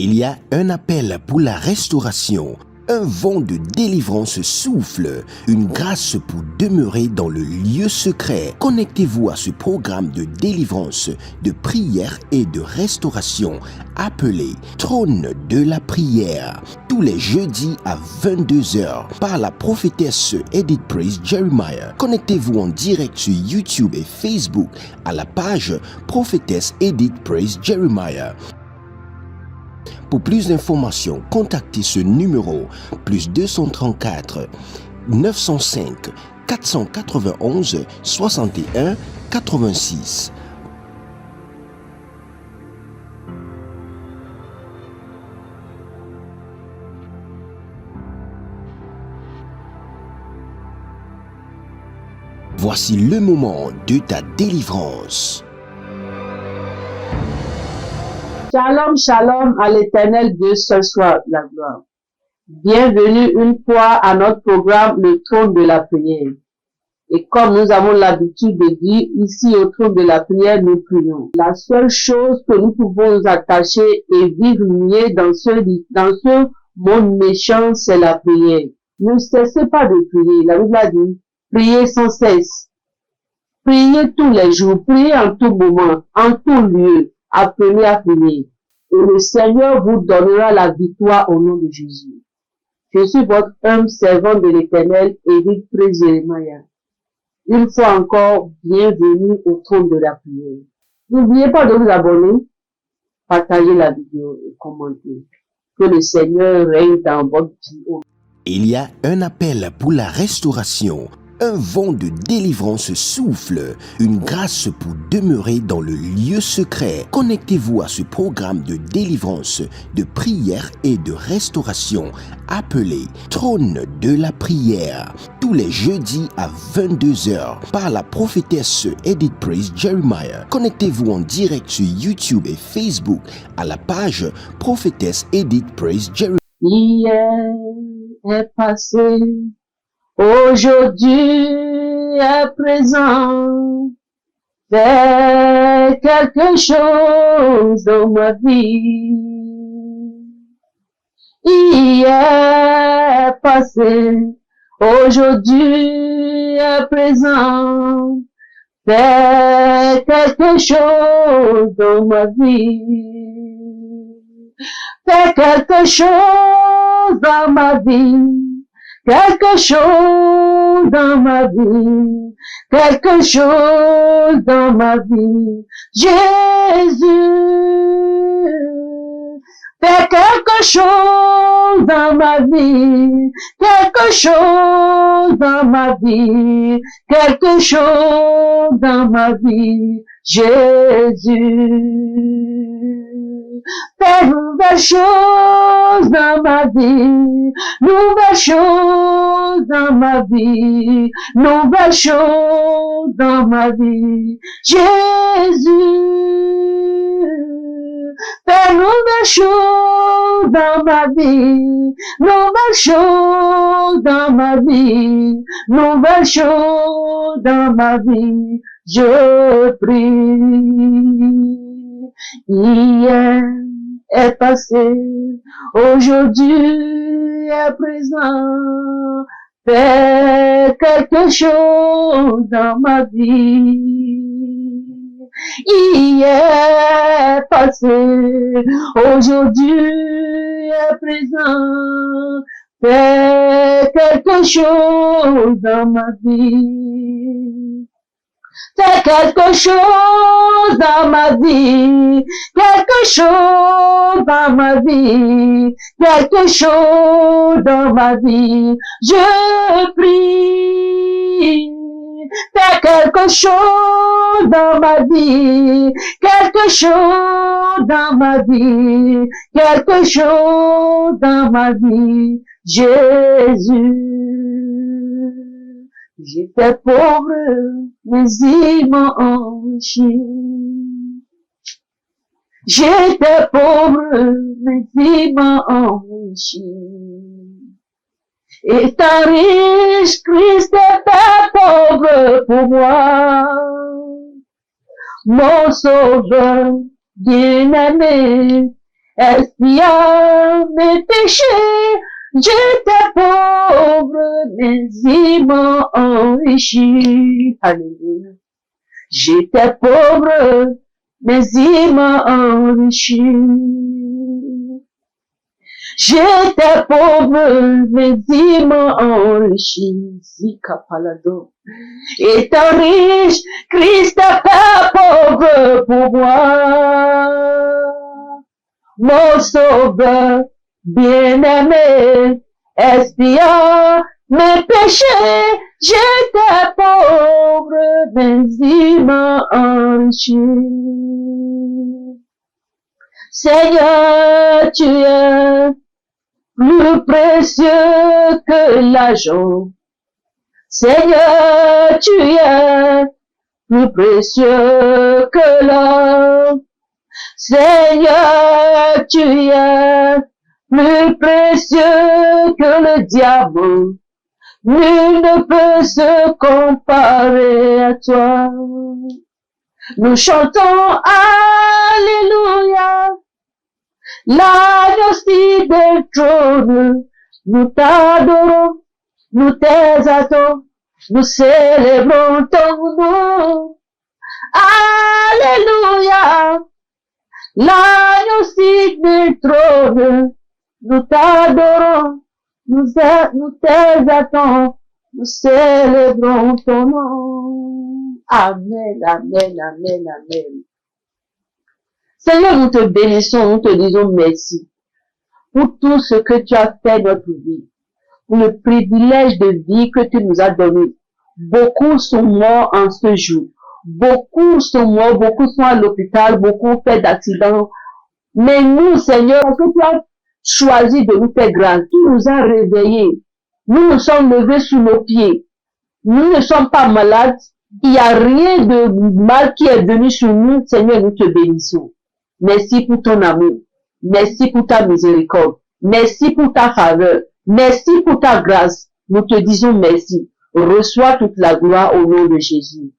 Il y a un appel pour la restauration. Un vent de délivrance souffle, une grâce pour demeurer dans le lieu secret. Connectez-vous à ce programme de délivrance, de prière et de restauration appelé Trône de la prière, tous les jeudis à 22h par la prophétesse Edith Praise Jeremiah. Connectez-vous en direct sur YouTube et Facebook à la page prophétesse Edith Praise Jeremiah. Pour plus d'informations, contactez ce numéro +234 905 491 61 86. Voici le moment de ta délivrance. Shalom, shalom à l'Éternel Dieu, seul soit la gloire. Bienvenue une fois à notre programme, le trône de la prière. Et comme nous avons l'habitude de dire, ici au trône de la prière, nous prions. La seule chose que nous pouvons nous attacher et vivre mieux dans ce monde méchant, c'est la prière. Ne cessez pas de prier. La Bible a dit, priez sans cesse. Priez tous les jours, priez en tout moment, en tout lieu. Appelez à prier. Et le Seigneur vous donnera la victoire au nom de Jésus. Je suis votre humble servant de l'Éternel, Edith Praise Jeremiah. Une fois encore, bienvenue au trône de la prière. N'oubliez pas de vous abonner, partager la vidéo et commenter. Que le Seigneur règne dans votre vie. Il y a un appel pour la restauration. Un vent de délivrance souffle, une grâce pour demeurer dans le lieu secret. Connectez-vous à ce programme de délivrance, de prière et de restauration appelé Trône de la prière, tous les jeudis à 22h par la prophétesse Edith Praise Jeremiah. Connectez-vous en direct sur YouTube et Facebook à la page prophétesse Edith Praise Jeremiah. Hier est passé. Aujourd'hui, à présent, fais quelque chose dans ma vie. Hier passé, aujourd'hui, à présent, fais quelque chose dans ma vie. Fais quelque chose dans ma vie. Quelque chose dans ma vie, quelque chose dans ma vie, Jésus, fais quelque chose dans ma vie, quelque chose dans ma vie, quelque chose dans ma vie, Jésus. Fais nouvelles choses dans ma vie, nouvelles choses dans ma vie, nouvelles choses dans ma vie, Jésus. Fais nouvelles choses dans ma vie, nouvelles choses dans ma vie, nouvelles choses dans ma vie, je prie. Hier est passé, aujourd'hui est présent, fais quelque chose dans ma vie. Hier est passé, aujourd'hui est présent, fais quelque chose dans ma vie. Fais quelque chose dans ma vie, quelque chose dans ma vie, quelque chose dans ma vie, je prie. Fais quelque chose dans ma vie, quelque chose dans ma vie, quelque chose dans ma vie, Jésus. J'étais pauvre, mais il m'a enrichi. J'étais pauvre, mais il m'a enrichi. Étant riche, Christ était pauvre pour moi. Mon sauveur bien-aimé expia mes péchés. J'étais pauvre, mais il m'a enrichi. Alléluia. J'étais pauvre, mais il m'a enrichi. J'étais pauvre, mais il m'a enrichi. Zika palado. Étant riche, Christ a fait pauvre pour moi. Mon sauveur, bien-aimé, expia mes péchés. J'étais pauvre, mais il m'a enrichi. Seigneur, tu es plus précieux que l'argent. Seigneur, tu es plus précieux que l'or. Seigneur, tu es plus précieux que le diable. Nul ne peut se comparer à toi. Nous chantons Alléluia. L'agneau fidèle trône, nous t'adorons, nous t'exaltons, nous célébrons ton nom. Alléluia. L'agneau fidèle trône, nous t'adorons, nous t'exaltons, nous célébrons ton nom. Amen, amen, amen, amen. Seigneur, nous te bénissons, nous te disons merci pour tout ce que tu as fait dans notre vie, pour le privilège de vie que tu nous as donné. Beaucoup sont morts en ce jour. Beaucoup sont morts, beaucoup sont à l'hôpital, beaucoup ont fait d'accidents. Mais nous, Seigneur, parce que tu as choisi de nous faire grâce, tu nous as réveillés. Nous nous sommes levés sous nos pieds. Nous ne sommes pas malades. Il n'y a rien de mal qui est venu sur nous. Seigneur, nous te bénissons. Merci pour ton amour. Merci pour ta miséricorde. Merci pour ta faveur. Merci pour ta grâce. Nous te disons merci. Reçois toute la gloire au nom de Jésus.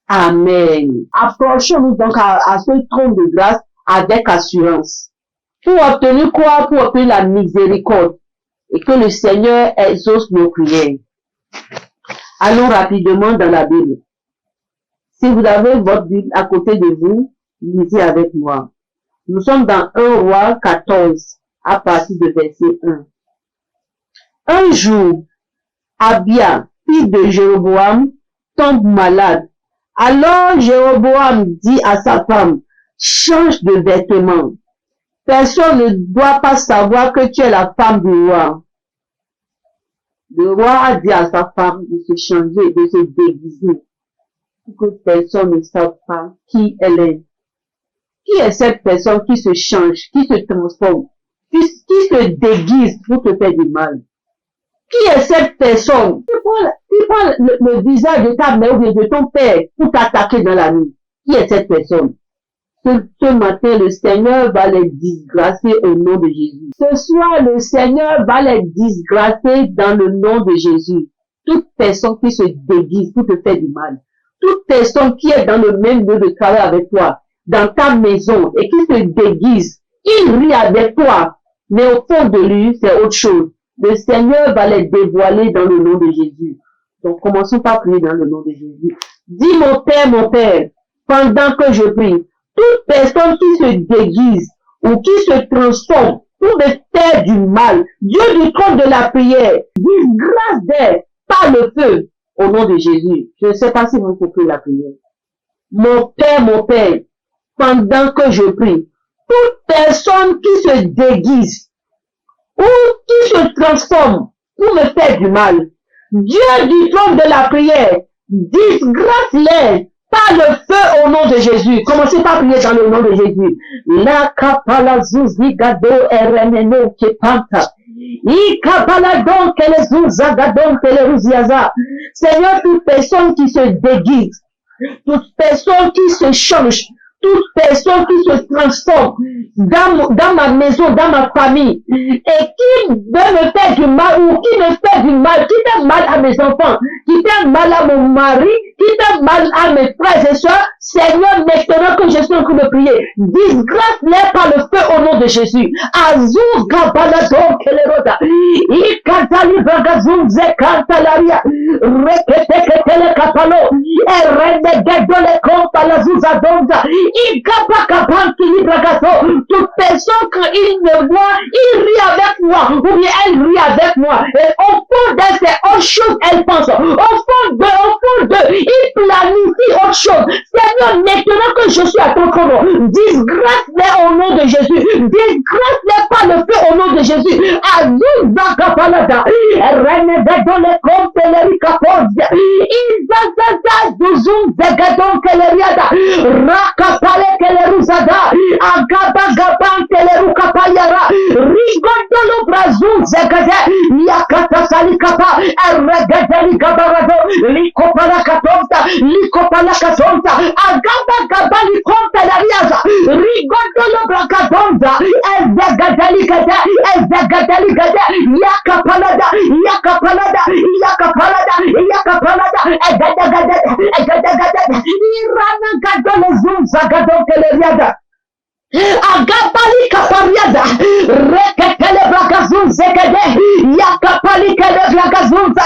Amen. Approchons-nous donc à ce trône de grâce avec assurance. Pour obtenir quoi? Pour obtenir la miséricorde. Et que le Seigneur exauce nos prières. Allons rapidement dans la Bible. Si vous avez votre Bible à côté de vous, lisez avec moi. Nous sommes dans 1 Roi 14, à partir de verset 1. Un jour, Abia, fils de Jéroboam, tombe malade. Alors Jéroboam dit à sa femme, change de vêtements. Personne ne doit pas savoir que tu es la femme du roi. Le roi a dit à sa femme de se changer, de se déguiser, pour que personne ne sache pas qui elle est. Qui est cette personne qui se change, qui se transforme, qui se déguise pour te faire du mal? Qui est cette personne qui prend le visage de ta mère ou de ton père pour t'attaquer dans la nuit? Qui est cette personne? Ce matin, le Seigneur va les disgracer au nom de Jésus. Ce soir, le Seigneur va les disgracer dans le nom de Jésus. Toute personne qui se déguise pour te faire du mal. Toute personne qui est dans le même lieu de travail avec toi, dans ta maison, et qui se déguise. Il rit avec toi, mais au fond de lui, c'est autre chose. Le Seigneur va les dévoiler dans le nom de Jésus. Donc, commençons par prier dans le nom de Jésus. Dis mon Père, pendant que je prie, toute personne qui se déguise ou qui se transforme pour me faire du mal, Dieu du trône de la prière, disgrâce d'elle par le feu, au nom de Jésus. Je ne sais pas si vous comprenez la prière. Mon Père, pendant que je prie, toute personne qui se déguise ou qui se transforme pour me faire du mal, Dieu du trône de la prière, disgrâce-les par le feu au nom de Jésus. Commencez par prier dans le nom de Jésus. La kapala zuzi gado ereneno kepanta. I kapala don kele zuza gadon kele ruziaza. Seigneur, toute personne qui se déguise, toute personne qui se change, toute personne qui se transforme dans ma maison, dans ma famille, et qui veut me faire du mal ou qui me fait du mal, qui fait mal à mes enfants, qui fait mal à mon mari, qui fait mal à mes frères et soeurs, Seigneur, maintenant que je suis en train de prier, disgrâce-les par le feu au nom de Jésus. Azur Gabalador Keleroda. Ikatali Bagazum Zekantalaria. Rekete Kapalo. Erende Gedole Kompa la Zuzadonza. Ikapakapanti Libragazo. Toute personne, quand il me voit, il rit avec moi. Ou bien elle rit avec moi. Et au fond d'elle, c'est autre chose, elle pense. Au fond d'eux, il planifie autre chose. Seigneur, maintenant que je suis à ton trône, disgrâce-les au nom de Jésus. Disgrâce-les par le feu au nom de Jésus. Azouza Kapalada. Renegado Kompeleri Kapozia. Izazaza Duzum Zegadon Keleriada. Rakapale Keleruzada. Agaba Gaban Kelerukapayara. Rigodolo Brazum Zegade. Yakata Salikapa. Erregedeli Gabarado. Likopala Katonta. Likopala Katonta. Agaba Gabali Kompeleriaza. Rigodolo Bracadonza. Ezegadeli Gade. Ezegadeli Gade. Yakapalada. Yakapalada. Yakapalada. Yakapalada. Egadagada. Egadagada. Irana Gadole Zum Zagadon Keleriada. Agapali kapariada reketele blakazun zekede yakapali kele blakazunza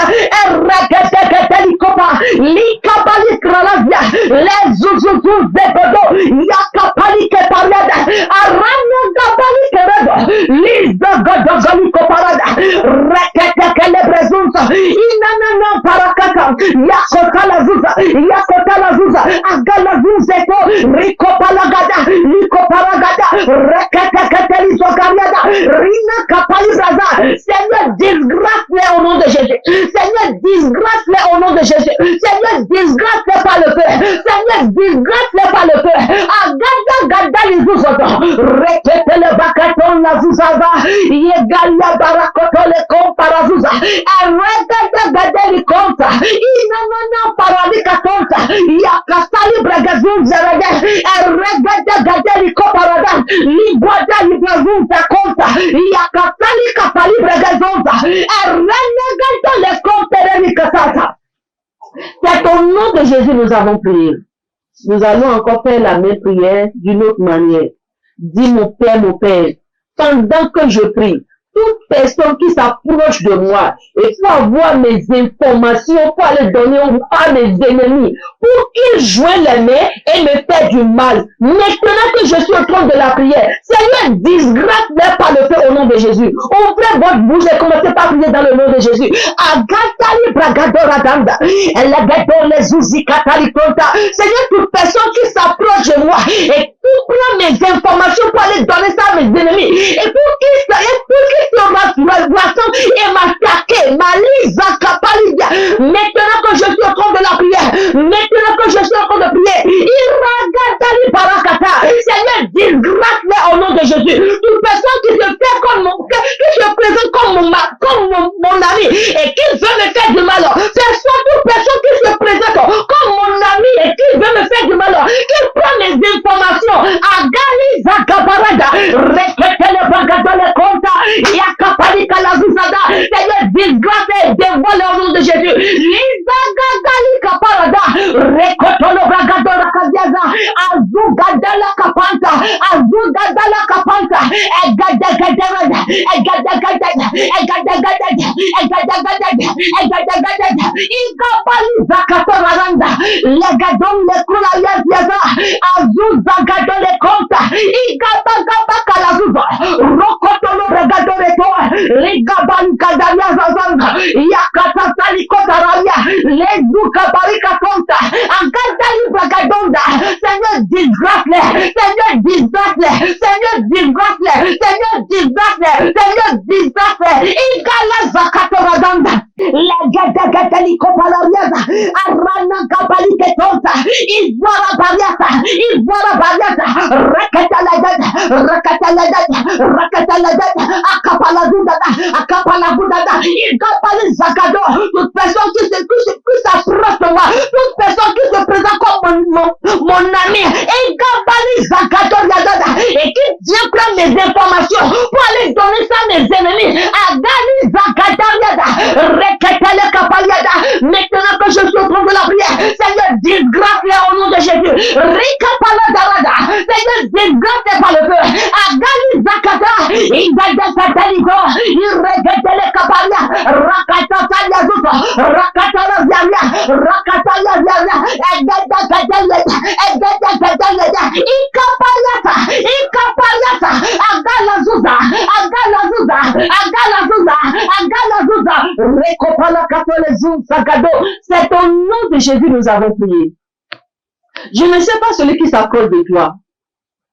reketele kopa likapali kralavia lezuzuzu zebodo yakapali kepariada arana gapali keredo liza godogali koparada reketele brezunza inana parakata yakotala zuza agala zuzeko rikopalagada likopara Rina Kapali Braza. Seigneur, disgrâce-les au nom de Jésus. Seigneur, disgrâce-les au nom de Jésus. Seigneur, disgrâce-les par le feu. Seigneur, disgrâce-les par le feu. Agada gada les ouzoto. Rekete le bakaton la zouzaza. Yegalia barakoto le comparazuza. Regada gada li konta. Inanana paradika tonta. Yakasali bragazun zerade. Regada gada li comparazuza. Ligwada librazunza konta. Yakasali kapali bragazunza. Renegada le compere kasata. C'est au nom de Jésus nous avons prié. Nous allons encore faire la même prière d'une autre manière. Dis mon Père, pendant que je prie, toute personne qui s'approche de moi et pour avoir mes informations, pour aller donner à mes ennemis, pour qu'ils joignent les mains et me fassent du mal. Maintenant que je suis au trône de la prière, Seigneur, disgrâce-les par le feu au nom de Jésus. Ouvrez votre bouche et commencez par prier dans le nom de Jésus. Agatali bragadoradanda. Les uzikatali konta. Seigneur, toute personne qui s'approche de moi et pour prendre mes informations pour aller donner ça à mes ennemis et pour qu'ils sur ma boisson et m'attaquer, ma lise à maintenant que je suis au trône de la prière, maintenant que je suis en train de prier, Iragatali Barakata, Seigneur, disgrâce-les au nom de Jésus. Toute personne qui se fait comme qui se présente comme mon ami et qui veut me faire du mal, toute personne qui se présente comme mon ami et qui veut me faire du mal, qui prend mes informations, Agali Zakabarada, respectez le bagada le compta, Yakapali Kalazuzada, Seigneur, disgrâce et dévoile au nom de Jésus. Lizagadali Kaparada, Rekotolo Bragadora Kaziaza, Azugadala Kapanta, Azugadala Kapanta, Egadagadara, Egadagadara, Egadagadara, Egadagadara, Egadagadara, Ikapali Zakatoranda, Legadon le Kula Yaza, Azuzagadon le Konta, Ikapagaba Kalazuza, Rokotolo Bragadore Toa, Ligabani Kadaria Zazanga, Yakata Salikotaria, Lezuka Barika Konta, Agadali Bragadonda, Seigneur, disgrâce-les, Seigneur, disgrâce-les, Seigneur, disgrâce-les, Seigneur, disgrâce-les, Seigneur, disgrâce-les, Igala Zakatoradanda, Legadagagali Kopalariaza, Arana Gabali Ketonta, Izwara Bariata, Izwara Bariata, Rakataladada, Akapalagudada, Igapali Zakado, toute personne qui s'approche de moi, toute personne qui se présente comme mon ami, Igapali Zakado Yadada, et qui vient prendre mes informations pour aller donner ça à mes ennemis, Agali Zakado Yada, Reketele Kapaliada, maintenant que je suis au trône de la prière, Seigneur, disgrâce-les au nom de Jésus, C'est au nom de Jésus nous avons prié. Je ne sais pas celui qui s'accorde de toi,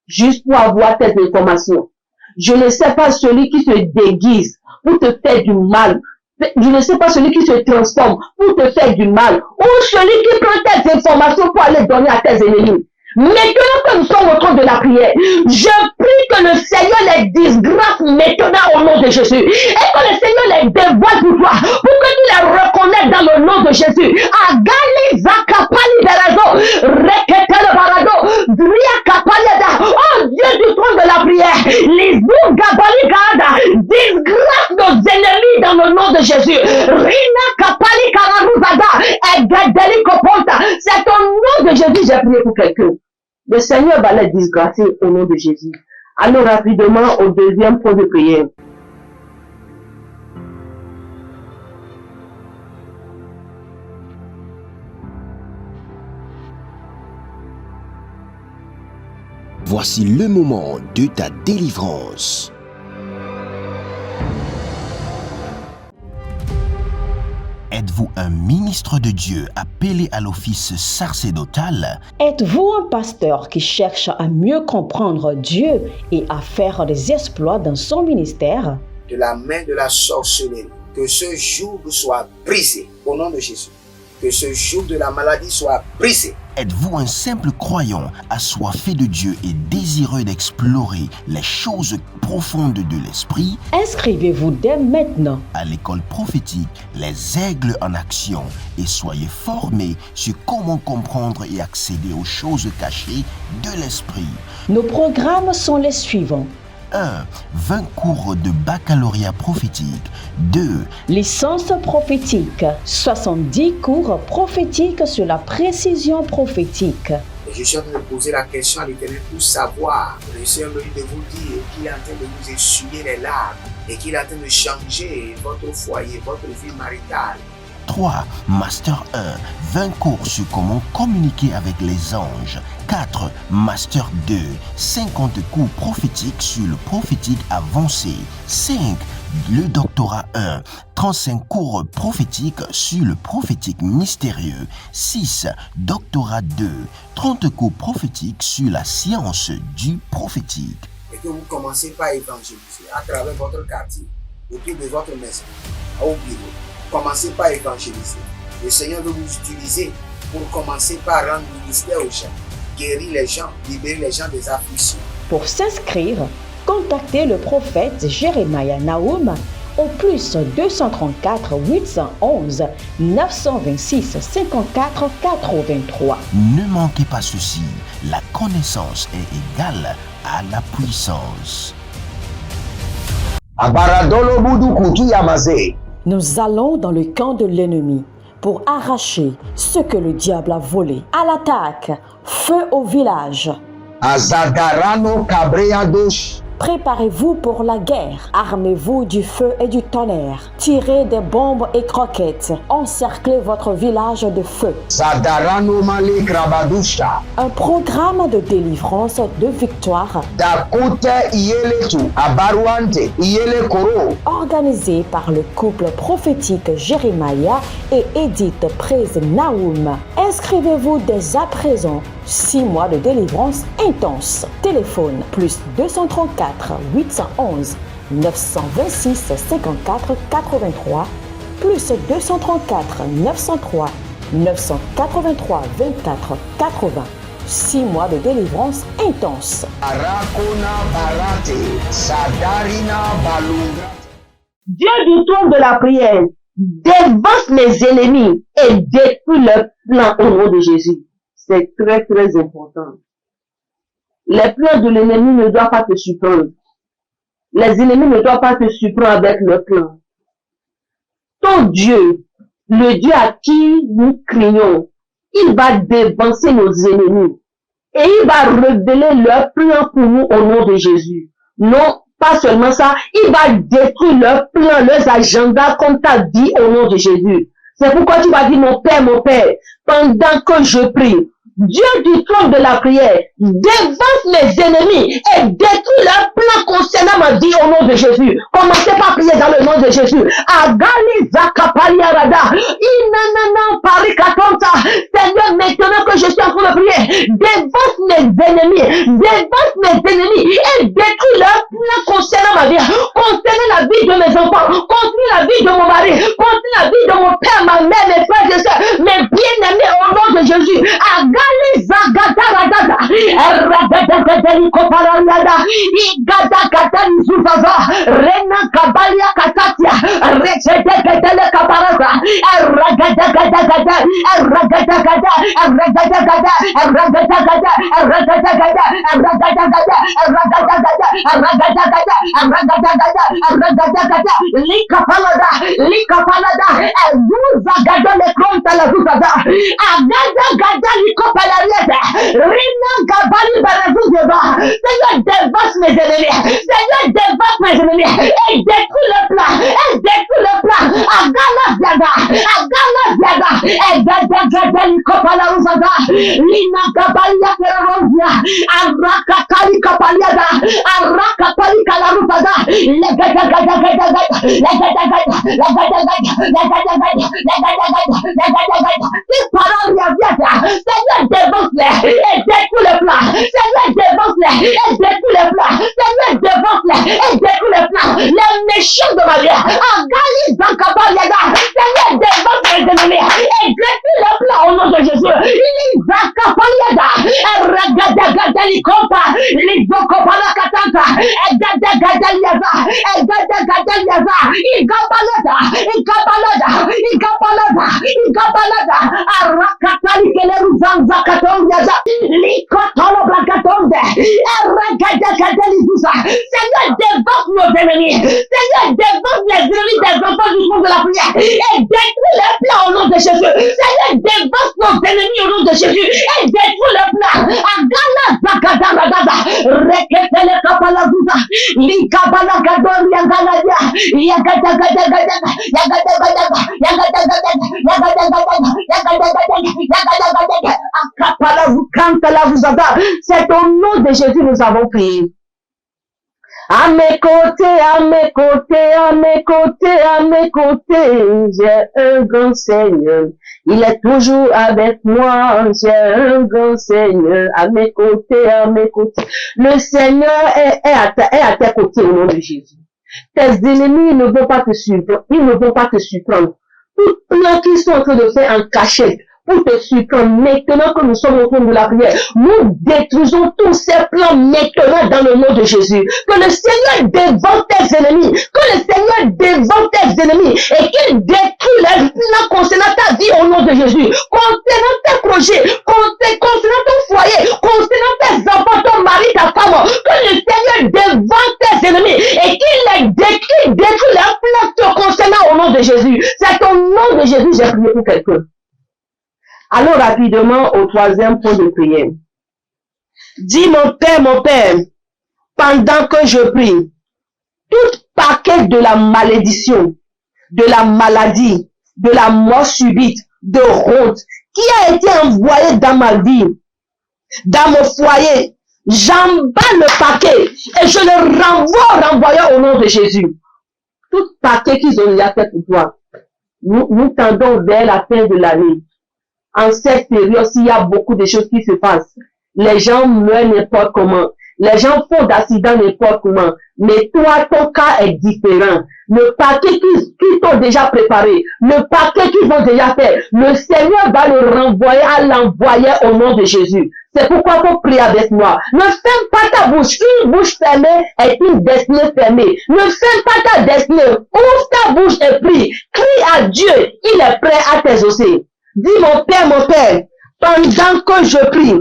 juste pour avoir tes informations. Je ne sais pas celui qui se déguise pour te faire du mal. Je ne sais pas celui qui se transforme pour te faire du mal. Ou celui qui prend tes informations pour aller donner à tes ennemis. Maintenant que nous sommes au temps de la prière, je prie que le Seigneur les disgrâce maintenant au nom de Jésus. Et que le Seigneur les dévoile pour toi. Pour que tu les reconnaisses dans le nom de Jésus. Agali zakapali berazo. Reketele barado. Dria kapaliada. Oh Dieu du trône de la prière. Les gabali gada. Disgrâce nos ennemis dans le nom de Jésus. Rina kapali karabuzada. Egedeli koponta. C'est au nom de Jésus j'ai prié pour quelqu'un. Le Seigneur va les disgracer au nom de Jésus. Allons rapidement au deuxième point de prière. Voici le moment de ta délivrance. Êtes-vous un ministre de Dieu appelé à l'office sacerdotal? Êtes-vous un pasteur qui cherche à mieux comprendre Dieu et à faire des exploits dans son ministère? De la main de la sorcellerie, que ce joug soit brisé au nom de Jésus. Que ce joug de la maladie soit brisé. Êtes-vous un simple croyant assoiffé de Dieu et désireux d'explorer les choses profondes de l'esprit? Inscrivez-vous dès maintenant À l'école prophétique Les Aigles en Action et soyez formés sur comment comprendre et accéder aux choses cachées de l'esprit. Nos programmes sont les suivants. 1. 20 cours de baccalauréat prophétique. 2. Licence prophétique. 70 cours prophétiques sur la précision prophétique. Et je suis en train de poser la question à l'Éternel pour savoir. Le Seigneur me dit de vous dire qu'il est en train de vous essuyer les larmes et qu'il est en train de changer votre foyer, votre vie maritale. 3. Master 1. 20 cours sur comment communiquer avec les anges. 4. Master 2. 50 cours prophétiques sur le prophétique avancé. 5. Le doctorat 1. 35 cours prophétiques sur le prophétique mystérieux. 6. Doctorat 2. 30 cours prophétiques sur la science du prophétique. Et que vous commencez par évangéliser à travers votre quartier, autour de votre maison, au bureau. Commencez par évangéliser. Le Seigneur veut vous utiliser pour commencer par rendre ministère aux gens, guérir les gens, libérer les gens des afflictions. Pour s'inscrire, contactez le prophète Jérémia Nahum au plus 234 811 926 54 83. Ne manquez pas ceci, la connaissance est égale à la puissance. Abaradolo budu kutu yamaze. Nous allons dans le camp de l'ennemi pour arracher ce que le diable a volé. À l'attaque, feu au village. Azadarano kabreadosh. Préparez-vous pour la guerre. Armez-vous du feu et du tonnerre. Tirez des bombes et croquettes. Encerclez votre village de feu. Zadarano male krabadusha. Un programme de délivrance, de victoire, Dakote iyeletu. Abaruante iyele koro. organisé par le couple prophétique Jérémia et Edith Praise Nahum. Inscrivez-vous dès à présent. 6 mois de délivrance intense. Téléphone plus 234 811 926 54 83 plus 234 903 983 24 80. 6 mois de délivrance intense. Arakona barate. Sadarina balunga. Dieu du trône de la prière, dévance mes ennemis et détruit leurs plans au nom de Jésus. C'est très très important. Les plans de l'ennemi ne doivent pas te surprendre. Les ennemis ne doivent pas te surprendre avec leurs plans. Ton Dieu, le Dieu à qui nous crions, il va dévancer nos ennemis et il va révéler leurs plans pour nous au nom de Jésus. Non Pas seulement ça, il va détruire leurs plans, leurs agendas comme tu as dit au nom de Jésus. C'est pourquoi tu vas dire, mon Père, pendant que je prie, Dieu du trône de la prière, dévance mes ennemis et détruit leurs plans concernant ma vie au nom de Jésus. Commencez par prier dans le nom de Jésus. Agali Zakapalia Rada. Inanana Parikatonta. Seigneur, maintenant que je suis en train de prier, dévance mes ennemis et détruis leurs plans concernant ma vie, concernant la vie de mes enfants, concernant la vie de mon mari, concernant la vie de mon père, ma mère, mes frères et sœurs, mes bien-aimés au nom de Jésus. Agali Zagatarada, Ragadagadi Koparariada, Igadagadi Zuzaza, Rena Kabalia Katatia, Rechetekele Kaparaza, Ragadagada, Ragadagada, Ragadagada, Ragadagada, Ragadagada, Ragadagada, Ragadagada, Ragadagada, Ragadagada, Likapalada, Zuzagada le Konta la Zuzaza, Agada Likopalariada, Rina Gabali Barazuzeba. Seigneur, dévance mes ennemis. Seigneur, dévance mes ennemis. Et détruis le plan. Agala Ziada. Et Gada Likopalaruzaza. Lina Gabalia Kerozia. Arakakali Kapaliada. Arakakali Kalaruzaza. Seigneur, dévance-les et détruis le plan. Seigneur, dévance-les et détruis le plan. Seigneur, dévance-les et détruis le plan. Les méchants de ma vie, Agali Zakabaliada. Seigneur, dévance mes ennemis et détruis le plan au nom de Jésus. Zakabaliada, Ragadagadi Kompa, Lizokopala Katanta, Gadagaliaza, Igabalada, Arakatali Keleruzanza Katongaza, Likotolo Blakatonde, Eragagadalizuza. Seigneur, dévance nos ennemis. Seigneur, dévance les ennemis des enfants du monde de la prière et détruis le plan au nom de Jésus. Seigneur, dévance nos ennemis au nom de Jésus et détruis le plan. Agala Zakadaraga, Reketele Kapalazuza, Likabala Gadon Yangaladia, C'est au nom de Jésus nous avons prié. À mes côtés, j'ai un grand Seigneur. Il est toujours avec moi, j'ai un grand Seigneur. À mes côtés. Le Seigneur est à tes côtés au nom de Jésus. Tes ennemis ne vont pas te suivre, ils ne vont pas te surprendre. Tous ceux qui sont en train de faire en cachette pour te surprendre, maintenant que nous sommes au fond de la prière, nous détruisons tous ces plans maintenant dans le nom de Jésus. Que le Seigneur dévore tes ennemis, que le Seigneur dévore tes ennemis et qu'il détruit les plans concernant ta vie au nom de Jésus, concernant tes projets, concernant ton foyer, concernant tes enfants, ton mari, ta femme, que le Seigneur dévore tes ennemis et qu'il les détruit leurs plans te concernant au nom de Jésus. C'est au nom de Jésus j'ai prié pour quelqu'un. Allons rapidement au troisième point de prière. Dis mon Père, pendant que je prie, tout paquet de la malédiction, de la maladie, de la mort subite, de honte, qui a été envoyé dans ma vie, dans mon foyer, j'emballe le paquet et je le renvoie au nom de Jésus. Tout paquet qu'ils ont déjà fait pour toi. Nous tendons vers la fin de l'année. En cette période, s'il y a beaucoup de choses qui se passent, les gens meurent n'importe comment, les gens font d'accidents n'importe comment, mais toi, ton cas est différent. Le paquet qu'ils t'ont déjà préparé, le paquet qu'ils ont déjà fait, le Seigneur va le renvoyer à l'envoyer au nom de Jésus. C'est pourquoi il faut prier avec moi. Ne ferme pas ta bouche. Une bouche fermée est une destinée fermée. Ne ferme pas ta destinée. Ouvre ta bouche et prie. Crie à Dieu. Il est prêt à t'exaucer. Dis mon Père, pendant que je prie,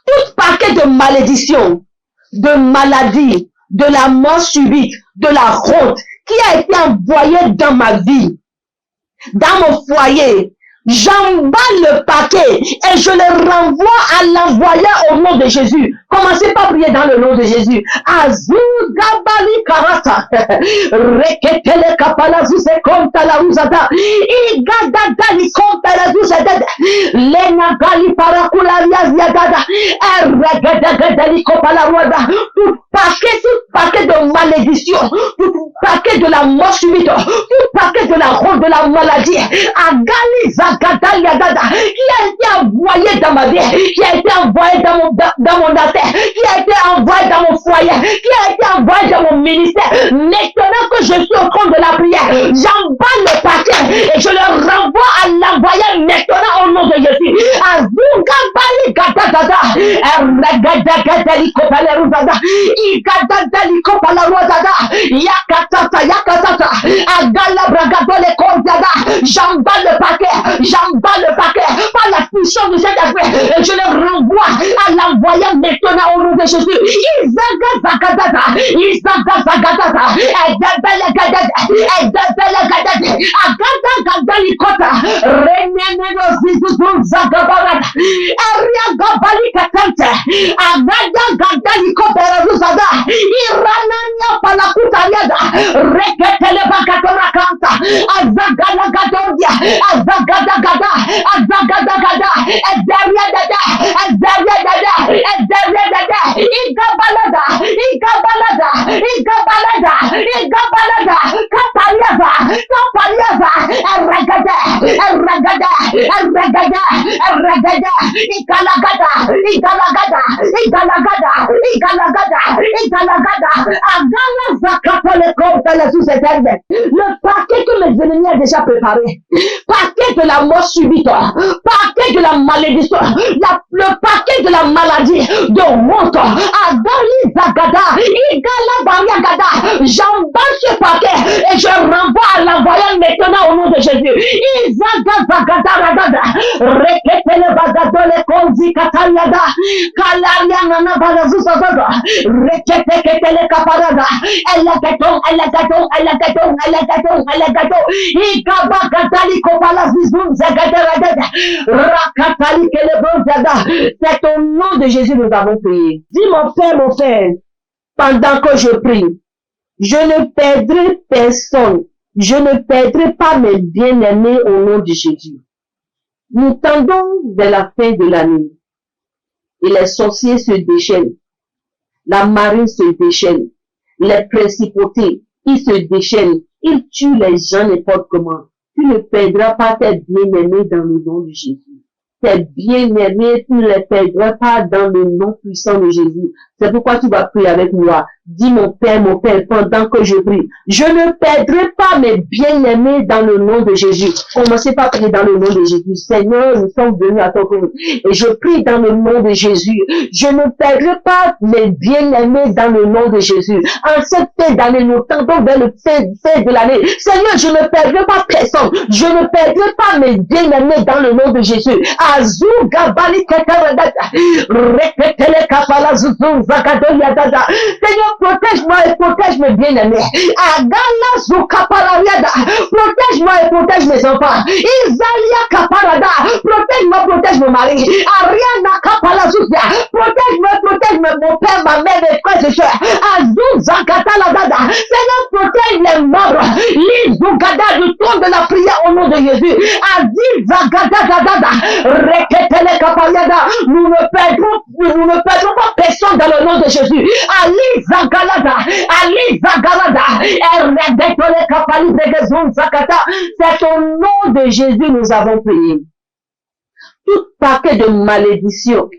tout paquet de malédiction, de maladie, de la mort subite, de la honte qui a été envoyé dans ma vie, dans mon foyer, J'emballe le paquet et je le renvoie à l'envoyeur au nom de Jésus. Commencez par prier dans le nom de Jésus. Azugabali karata. Reketele kapala zuse konta la uzada. Igadada li konta la zuzada. Lena gali parakula yaziadada. Erregadagada li kopala wada. Tout paquet de malédiction, tout paquet de la mort subite, tout paquet de la ronde de la maladie. Agali zagada yadada. Qui a été envoyé dans ma vie, qui a été envoyé dans mon affaire, qui a été envoyé dans mon foyer, qui a été envoyé dans mon ministère. Maintenant que je suis au compte de la prière, j'emballe le paquet et je le renvoie à l'envoyeur maintenant au nom de Jésus. Azunga bali gada gada, ergada gada likopala ruzada, igada gada likopala ruzada, yakatata, agala bragado le konzada. J'emballe le paquet par la puissance de cet esprit et je le renvoie à l'envoyeur maintenant au nom de Jésus. Izaga zagadada, edebele gadada, agada gadalikota, reneneno zizuzu zagabarada, eria gabali katante, agada gadalikopera ruzada, irananya palakutariada, reketele bakatora kanta, azagala gadodia, azagada gada, ederia dada, igabalada, kapaliaza, erragada, igalagada, agala zakapale kopele sous cette herbe. Le paquet que mes ennemis ont déjà préparé, paquet de la mort subite, paquet de la malédiction, le paquet de la maladie, de honte, agali zagada, igala bariagada, j'emballe ce paquet et je renvoie à l'envoyeur maintenant au nom de Jésus. Izaga zagada ragada, reketele bagado le konzi katariada, kalaria nana bagazu zazaga, reketeketele kaparada, elagaton, igaba gadali kopala zizun zagadara, rakatali kelebon zaga. C'est au nom de Jésus nous avons prié. Dis mon Père, pendant que je prie, je ne perdrai personne. Je ne perdrai pas mes bien-aimés au nom de Jésus. Nous tendons vers la fin de l'année et les sorciers se déchaînent. La marine se déchaîne. Les principautés, ils se déchaînent. Ils tuent les gens n'importe comment. Tu ne perdras pas tes bien-aimés dans le nom de Jésus. Tes bien-aimés, tu ne les perdras pas dans le nom puissant de Jésus. C'est pourquoi tu vas prier avec moi. Dis mon Père, pendant que je prie, je ne perdrai pas mes bien-aimés dans le nom de Jésus. Commencez par prier dans le nom de Jésus. Seigneur, nous sommes venus à ton nom et je prie dans le nom de Jésus. Je ne perdrai pas mes bien-aimés dans le nom de Jésus. En cette fin d'année, nous tendons vers le fin de l'année. Seigneur, je ne perdrai pas personne. Je ne perdrai pas mes bien-aimés dans le nom de Jésus. Azou gabali kataradata. Reketele kapala zuzun zagadoya dada. Seigneur, protège-moi et protège mes bien-aimés. Agala zukapalariada. Protège-moi et protège mes enfants. Isalia kaparada. Protège mon mari. Ariana kapalazuzia. Protège mon père, ma mère, mes frères et sœurs. Azou zakataladada. Seigneur, protège les membres. L'izugada du trône de la prière au nom de Jésus. Aziz zagadadada. Reketele kapaliada. Nous ne perdrons pas personne dans le nom de Jésus. Ali Zagalada. C'est au nom de Jésus nous avons prié. Tout paquet de malédiction,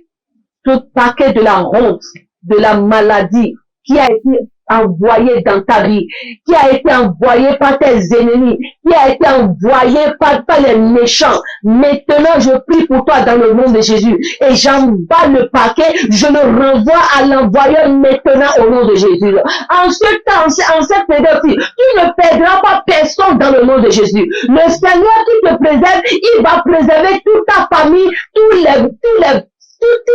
tout paquet de la honte, de la maladie qui a été envoyé dans ta vie, qui a été envoyé par tes ennemis, qui a été envoyé par les méchants. Maintenant, je prie pour toi dans le nom de Jésus et j'emballe le paquet, je le renvoie à l'envoyeur maintenant au nom de Jésus. En ce temps, en cette période, tu ne perdras pas personne dans le nom de Jésus. Le Seigneur qui te préserve, il va préserver toute ta famille, tous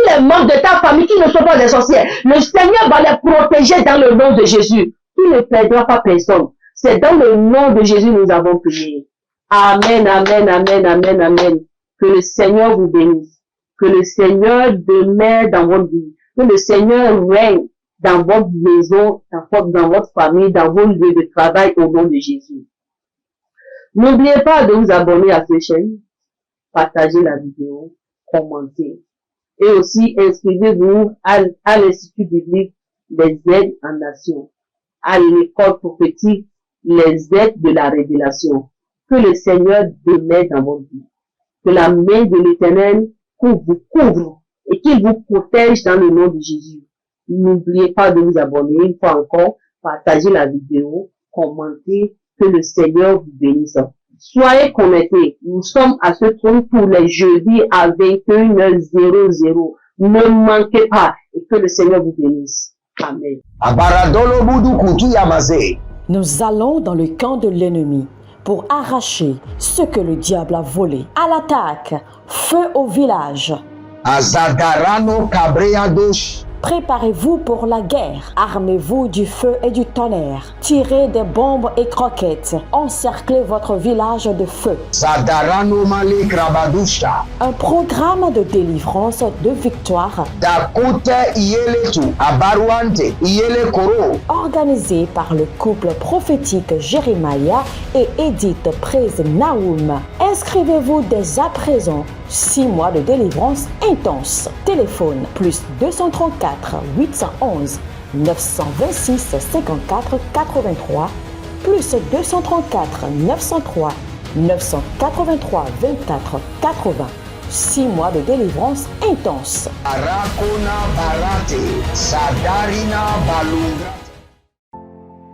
les membres de ta famille qui ne sont pas des sorcières. Le Seigneur va les protéger dans le nom de Jésus. Tu ne perdras pas personne. C'est dans le nom de Jésus nous avons prié. Amen, amen, amen, amen, amen. Que le Seigneur vous bénisse. Que le Seigneur demeure dans votre vie. Que le Seigneur règne dans votre maison, dans votre famille, dans vos lieux de travail au nom de Jésus. N'oubliez pas de vous abonner à ce chaîne, partagez la vidéo, commentez. Et aussi inscrivez-vous à l'Institut biblique des aides en nation, à l'école prophétique les aides de la révélation. Que le Seigneur demeure dans votre vie. Que la main de l'Éternel vous couvre et qu'il vous protège dans le nom de Jésus. N'oubliez pas de vous abonner une fois encore, partagez la vidéo, commentez, que le Seigneur vous bénisse. Soyez connectés. Nous sommes à ce trône tous les jeudis à 21h00. Ne manquez pas et que le Seigneur vous bénisse. Amen. Nous allons dans le camp de l'ennemi pour arracher ce que le diable a volé. À l'attaque, feu au village. Azadarano Cabreadosh. Préparez-vous pour la guerre. Armez-vous du feu et du tonnerre. Tirez des bombes et croquettes. Encerclez votre village de feu. Zadarano Male Krabadusha. Un programme de délivrance, de victoire. Dakote Ieletu. Abaruante Iele Koro. Organisé par le couple prophétique Jérémia et Edith Praise Naoum. Inscrivez-vous dès à présent. 6 mois de délivrance intense. Téléphone plus 234 811 926 54 83 plus 234 903 983 24 80. 6 mois de délivrance intense. Arakona Barate. Sadarina Balungra.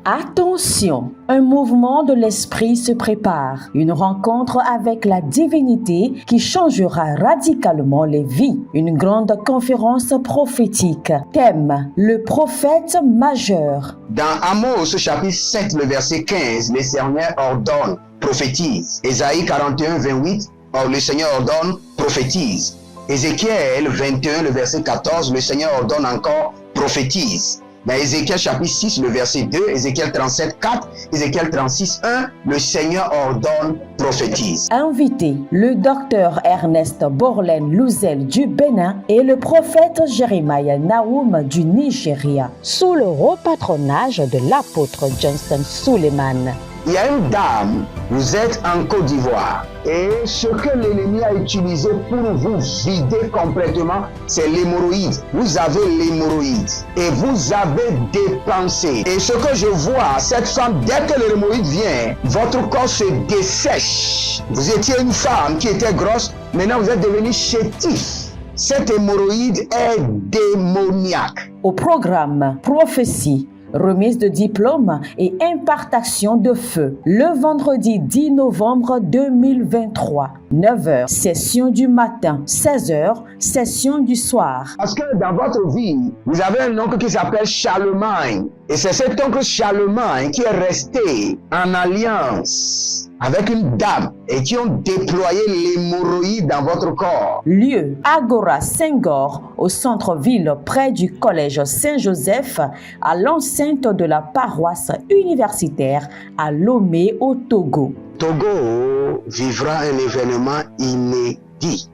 Attention, un mouvement de l'esprit se prépare, une rencontre avec la divinité qui changera radicalement les vies, une grande conférence prophétique. Thème, le prophète majeur. Dans Amos chapitre 7, le verset 15, le Seigneur ordonne, prophétise. Ésaïe 41, 28, le Seigneur ordonne, prophétise. Ézéchiel 21, le verset 14, le Seigneur ordonne encore, prophétise. Dans Ézéchiel chapitre 6, le verset 2, Ézéchiel 37, 4, Ézéchiel 36, 1, le Seigneur ordonne, prophétise. Invité, le docteur Ernest Borlen Louzel du Bénin et le prophète Jérémia Naoum du Nigeria, sous le haut patronage de l'apôtre Johnson Suleiman. Il y a une dame, vous êtes en Côte d'Ivoire et ce que l'ennemi a utilisé pour vous vider complètement, c'est l'hémorroïde. Vous avez l'hémorroïde et vous avez dépensé. Et ce que je vois, cette femme, dès que l'hémorroïde vient, votre corps se dessèche. Vous étiez une femme qui était grosse, maintenant vous êtes devenu chétif. Cette hémorroïde est démoniaque. Au programme Prophétie, remise de diplôme et impartation de feu. Le vendredi 10 novembre 2023, 9h, session du matin, 16h, session du soir. Parce que dans votre vie, vous avez un oncle qui s'appelle Charlemagne. Et c'est cet oncle Charlemagne qui est resté en alliance avec une dame et qui ont déployé l'hémorroïde dans votre corps. Lieu, Agora Senghor, au centre-ville près du collège Saint-Joseph, à l'enceinte de la paroisse universitaire à Lomé au Togo. Togo vivra un événement inédit.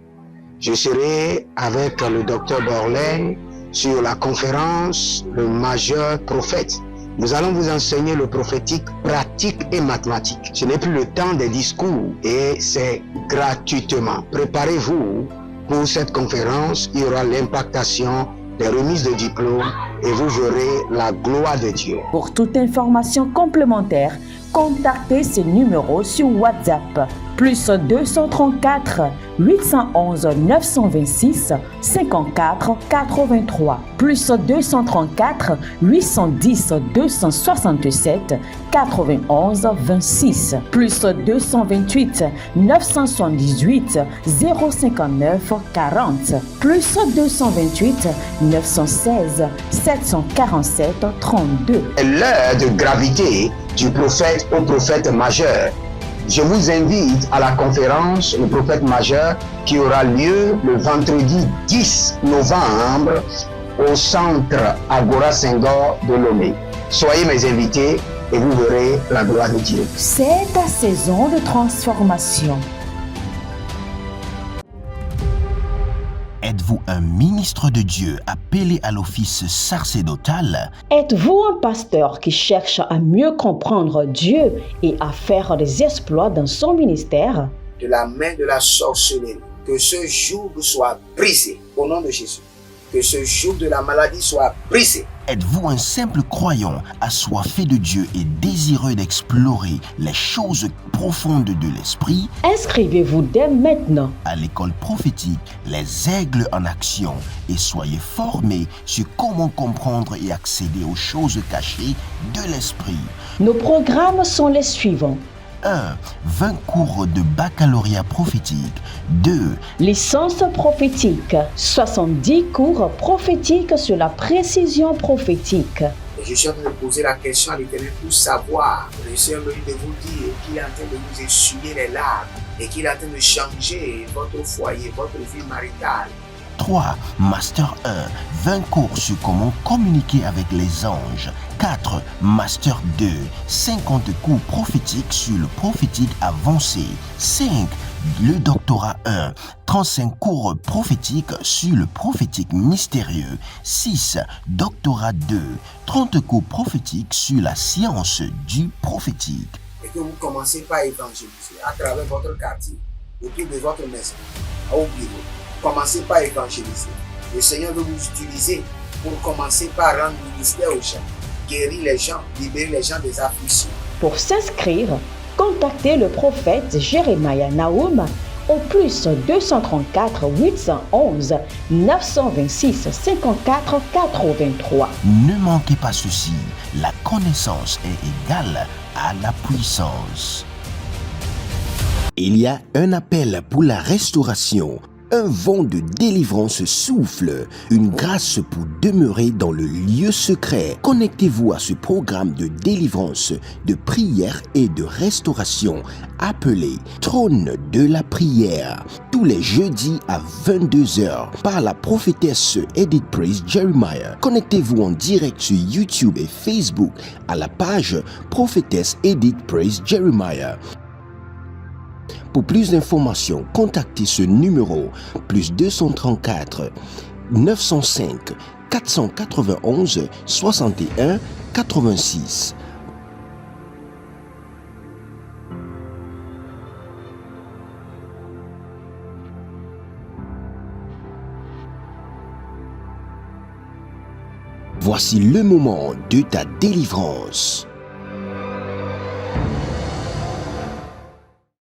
Je serai avec le docteur Borlen sur la conférence Le Majeur Prophète. Nous allons vous enseigner le prophétique pratique et mathématique. Ce n'est plus le temps des discours et c'est gratuitement. Préparez-vous pour cette conférence. Il y aura l'impactation des remises de diplômes et vous verrez la gloire de Dieu. Pour toute information complémentaire, contactez ces numéros sur WhatsApp. Plus 234 811 926 54 83. Plus 234 810 267 91 26. Plus 228 978 059 40. Plus 228 916 747 32. L'heure de gravité du prophète au prophète majeur. Je vous invite à la conférence Le Prophète Majeur qui aura lieu le vendredi 10 novembre au centre Agora Senghor de Lomé. Soyez mes invités et vous verrez la gloire de Dieu. C'est ta saison de transformation. Êtes-vous un ministre de Dieu appelé à l'office sacerdotal? Êtes-vous un pasteur qui cherche à mieux comprendre Dieu et à faire des exploits dans son ministère? De la main de la sorcellerie, que ce joug soit brisé au nom de Jésus. Que ce joug de la maladie soit brisé. Êtes-vous un simple croyant assoiffé de Dieu et désireux d'explorer les choses profondes de l'esprit? Inscrivez-vous dès maintenant À l'école prophétique Les Aigles en Action et soyez formés sur comment comprendre et accéder aux choses cachées de l'esprit. Nos programmes sont les suivants. 1. 20 cours de baccalauréat prophétique. 2. Licence prophétique. 70 cours prophétiques sur la précision prophétique. Et je suis en train de poser la question à l'Éternel pour savoir. Le Seigneur me dit de vous dire qu'il est en train de vous essuyer les larmes et qu'il est en train de changer votre foyer, votre vie maritale. 3. Master 1. 20 cours sur comment communiquer avec les anges. 4. Master 2. 50 cours prophétiques sur le prophétique avancé. 5. Le doctorat 1. 35 cours prophétiques sur le prophétique mystérieux. 6. Doctorat 2. 30 cours prophétiques sur la science du prophétique. Et que vous commencez par évangéliser à travers votre quartier, autour de votre maison, au bureau. Commencez par évangéliser. Le Seigneur veut vous utiliser pour commencer par rendre ministère aux gens, guérir les gens, libérer les gens des afflictions. Pour s'inscrire, contactez le prophète Jérémie Naoum au plus 234 811 926 54 83. Ne manquez pas ceci, la connaissance est égale à la puissance. Il y a un appel pour la restauration. Un vent de délivrance souffle, une grâce pour demeurer dans le lieu secret. Connectez-vous à ce programme de délivrance, de prière et de restauration appelé Trône de la prière, tous les jeudis à 22h par la prophétesse Edith Praise Jeremiah. Connectez-vous en direct sur YouTube et Facebook à la page prophétesse Edith Praise Jeremiah. Pour plus d'informations, contactez ce numéro plus 234 905 491 61 86. Voici le moment de ta délivrance.